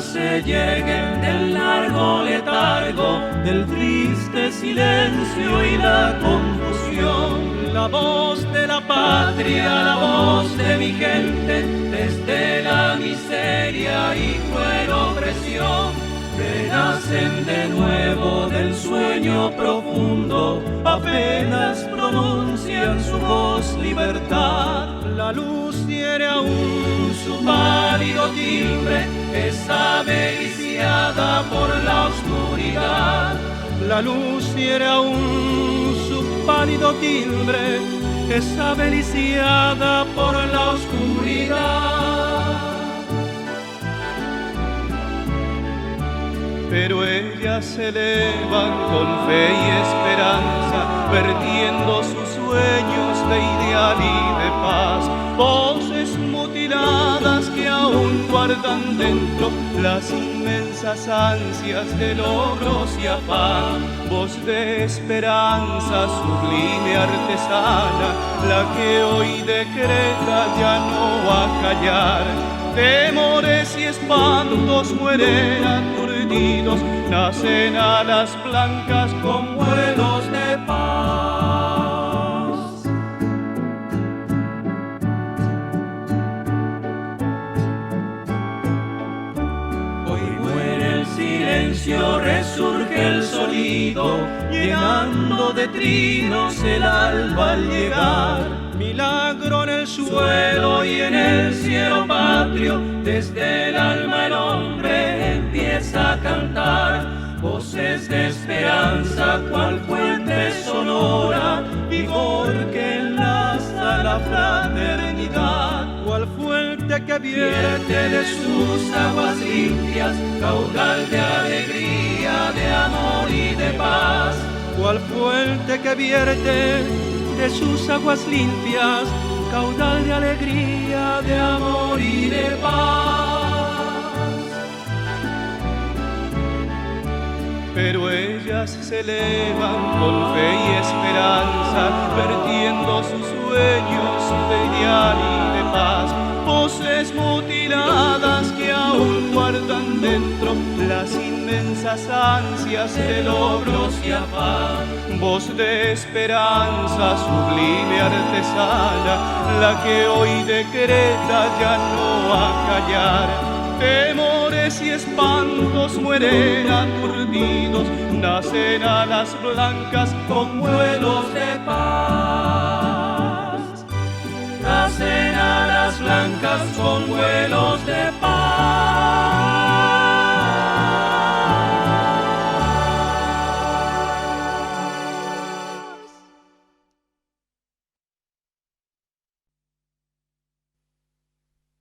almas se lleguen del largo letargo, del triste silencio y la confusión. La voz de la patria, la voz de mi gente, desde la miseria y cruel opresión, renacen de nuevo del sueño profundo, apenas pronuncian su voz libertad. La luz tiene aún su pálido timbre, está viciada por la oscuridad. La luz tiene aún su pálido timbre, está viciada por la oscuridad. Pero ellas se elevan con fe y esperanza, perdiendo sus sueños de ideal y de paz. Voces mutiladas que aún guardan dentro las inmensas ansias de logros y afán. Voz de esperanza sublime artesana, la que hoy decreta ya no va a callar. Temores y espantos mueren aturdidos, nacen alas blancas con vuelos de paz. Hoy muere el silencio, resurge el sonido, llenando de trinos el alba al llegar. Milagro en el suelo y en el cielo patrio, desde el alma el hombre empieza a cantar. Voces de esperanza, cual fuente sonora, vigor que enlaza la fraternidad. Cual fuente que vierte de sus aguas limpias, caudal de alegría, de amor y de paz. Cual fuente que vierte de sus aguas limpias, caudal de alegría, de amor y de paz. Pero ellas se elevan con fe y esperanza, perdiendo sus sueños de ideal y de paz. Voces mutiladas que aún guardan dentro las inmensas ansias de logros y afán. Voz de esperanza sublime artesana, la que hoy decreta ya no va a callar. Temores y espantos mueren aturdidos, nacen alas blancas con vuelos de paz. Nacen alas blancas con vuelos de paz.